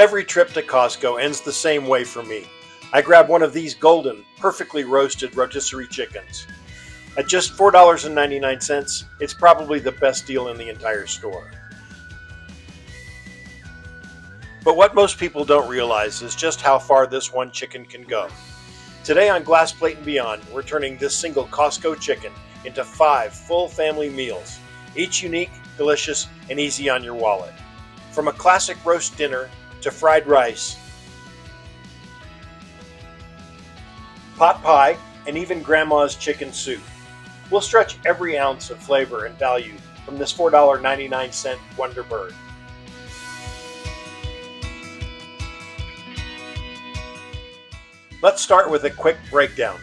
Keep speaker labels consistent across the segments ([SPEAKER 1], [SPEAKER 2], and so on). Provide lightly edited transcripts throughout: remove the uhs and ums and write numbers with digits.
[SPEAKER 1] Every trip to Costco ends the same way for me. I grab one of these golden, perfectly roasted rotisserie chickens. At just $4.99, it's probably the best deal in the entire store. But what most people don't realize is just how far this one chicken can go. Today on Glass Plate and Beyond, we're turning this single Costco chicken into 5 full family meals, each unique, delicious, and easy on your wallet. From a classic roast dinner to fried rice, pot pie, and even grandma's chicken soup. We'll stretch every ounce of flavor and value from this $4.99 Wonder Bird. Let's start with a quick breakdown.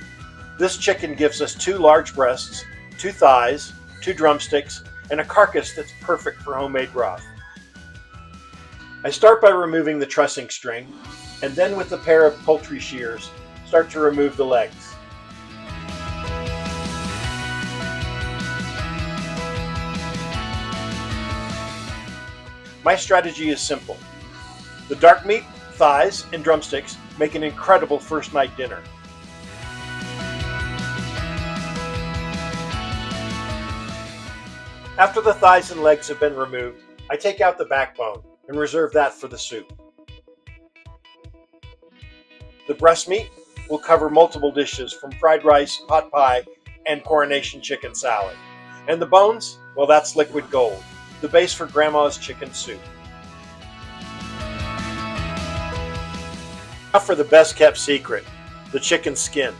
[SPEAKER 1] This chicken gives us 2 large breasts, 2 thighs, 2 drumsticks, and a carcass that's perfect for homemade broth. I start by removing the trussing string, and then with a pair of poultry shears, start to remove the legs. My strategy is simple. The dark meat, thighs, and drumsticks make an incredible first night dinner. After the thighs and legs have been removed, I take out the backbone and reserve that for the soup. The breast meat will cover multiple dishes from fried rice, pot pie, and Coronation chicken salad. And the bones, well, that's liquid gold, the base for grandma's chicken soup. Now for the best kept secret, the chicken skin.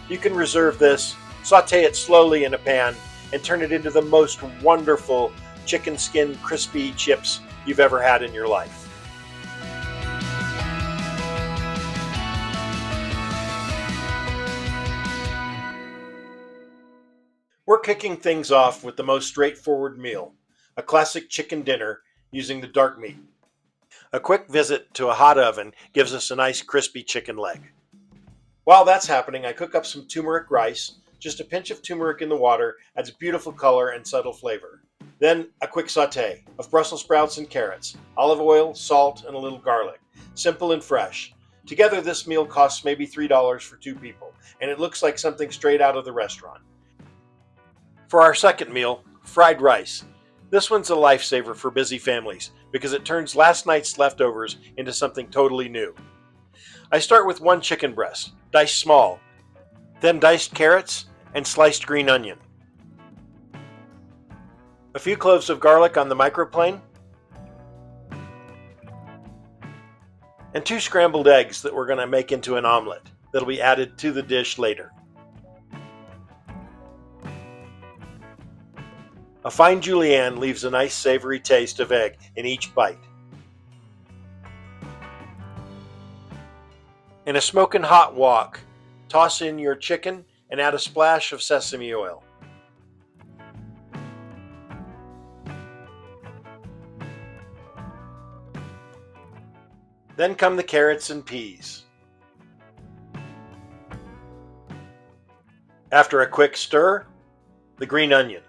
[SPEAKER 1] You can reserve this, saute it slowly in a pan, and turn it into the most wonderful chicken skin crispy chips you've ever had in your life. We're kicking things off with the most straightforward meal, a classic chicken dinner using the dark meat. A quick visit to a hot oven gives us a nice crispy chicken leg. While that's happening, I cook up some turmeric rice. Just a pinch of turmeric in the water adds beautiful color and subtle flavor. Then a quick saute of Brussels sprouts and carrots, olive oil, salt, and a little garlic. Simple and fresh. Together this meal costs maybe $3 for 2 people, and it looks like something straight out of the restaurant. For our second meal, fried rice. This one's a lifesaver for busy families because it turns last night's leftovers into something totally new. I start with 1 chicken breast, diced small, then diced carrots and sliced green onion. A few cloves of garlic on the microplane, and 2 scrambled eggs that we're going to make into an omelet that'll be added to the dish later. A fine julienne leaves a nice savory taste of egg in each bite. In a smoking hot wok, toss in your chicken and add a splash of sesame oil. Then come the carrots and peas. After a quick stir, the green onion.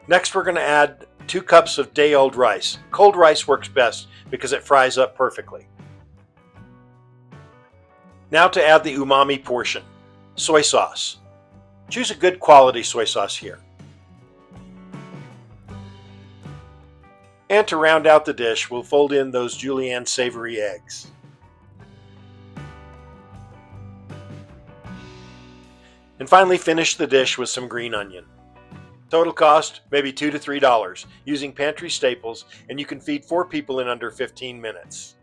[SPEAKER 1] Next, we're going to add 2 cups of day-old rice. Cold rice works best because it fries up perfectly. Now to add the umami portion, soy sauce. Choose a good quality soy sauce here. And to round out the dish, we'll fold in those julienne savory eggs. And finally finish the dish with some green onion. Total cost, maybe $2 to $3, using pantry staples, and you can feed 4 people in under 15 minutes.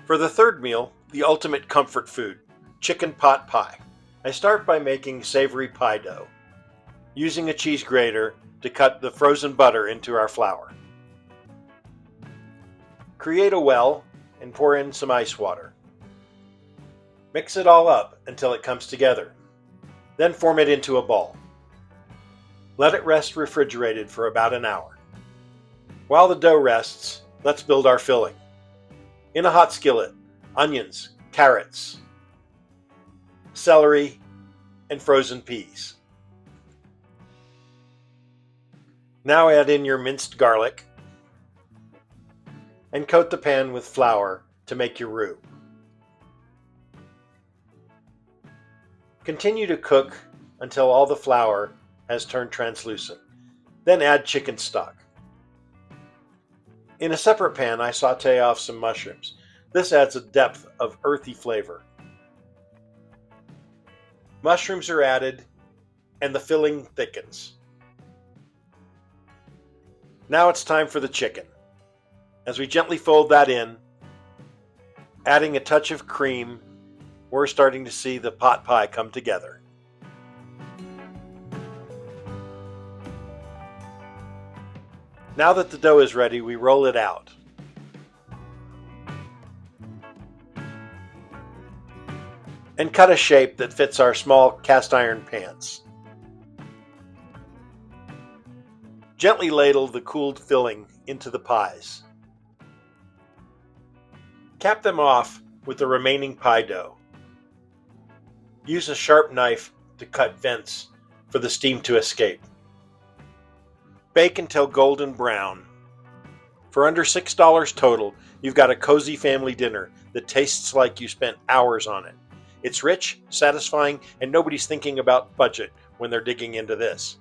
[SPEAKER 1] For the third meal, the ultimate comfort food, chicken pot pie. I start by making savory pie dough, using a cheese grater to cut the frozen butter into our flour. Create a well and pour in some ice water. Mix it all up until it comes together. Then form it into a ball. Let it rest refrigerated for about an hour. While the dough rests, let's build our filling. In a hot skillet, onions, carrots, celery, and frozen peas. Now add in your minced garlic, and coat the pan with flour to make your roux. Continue to cook until all the flour has turned translucent. Then add chicken stock. In a separate pan, I sauté off some mushrooms. This adds a depth of earthy flavor. Mushrooms are added and the filling thickens. Now it's time for the chicken. As we gently fold that in, adding a touch of cream, we're starting to see the pot pie come together. Now that the dough is ready, we roll it out. And cut a shape that fits our small cast iron pans. Gently ladle the cooled filling into the pies. Cap them off with the remaining pie dough. Use a sharp knife to cut vents for the steam to escape. Bake until golden brown. For under $6 total, you've got a cozy family dinner that tastes like you spent hours on it. It's rich, satisfying, and nobody's thinking about budget when they're digging into this.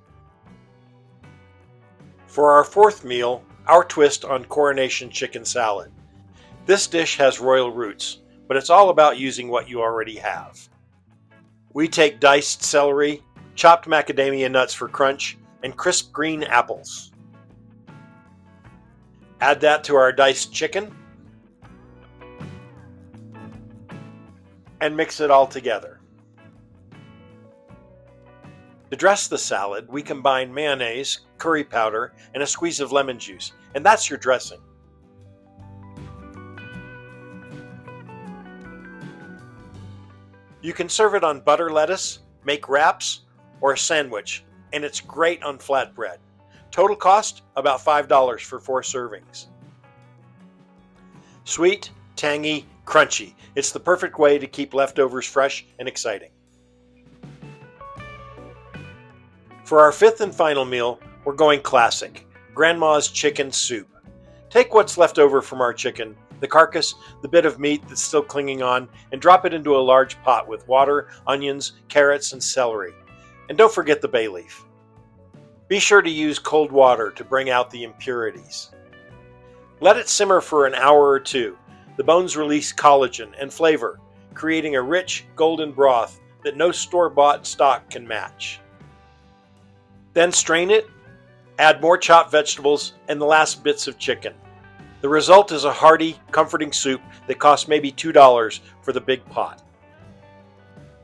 [SPEAKER 1] For our fourth meal, our twist on Coronation chicken salad. This dish has royal roots, but it's all about using what you already have. We take diced celery, chopped macadamia nuts for crunch, and crisp green apples. Add that to our diced chicken and mix it all together. To dress the salad, we combine mayonnaise, curry powder, and a squeeze of lemon juice, and that's your dressing. You can serve it on butter lettuce, make wraps, or a sandwich, and it's great on flatbread. Total cost, about $5 for 4 servings. Sweet, tangy, crunchy. It's the perfect way to keep leftovers fresh and exciting. For our fifth and final meal, we're going classic, Grandma's chicken soup. Take what's left over from our chicken, the carcass, the bit of meat that's still clinging on, and drop it into a large pot with water, onions, carrots, and celery. And don't forget the bay leaf. Be sure to use cold water to bring out the impurities. Let it simmer for an hour or two. The bones release collagen and flavor, creating a rich, golden broth that no store-bought stock can match. Then strain it, add more chopped vegetables, and the last bits of chicken. The result is a hearty, comforting soup that costs maybe $2 for the big pot.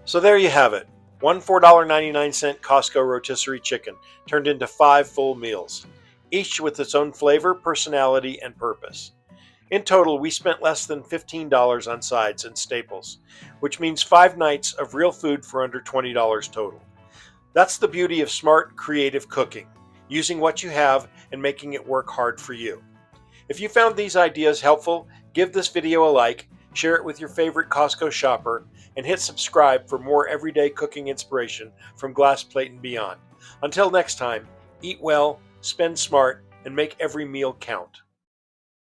[SPEAKER 1] So there you have it. One $4.99 Costco Rotisserie Chicken turned into 5 full meals, each with its own flavor, personality, and purpose. In total, we spent less than $15 on sides and staples, which means 5 nights of real food for under $20 total. That's the beauty of smart, creative cooking, using what you have and making it work hard for you. If you found these ideas helpful, give this video a like, share it with your favorite Costco shopper, and hit subscribe for more everyday cooking inspiration from Glass Plate and beyond. Until next time, eat well, spend smart, and make every meal count.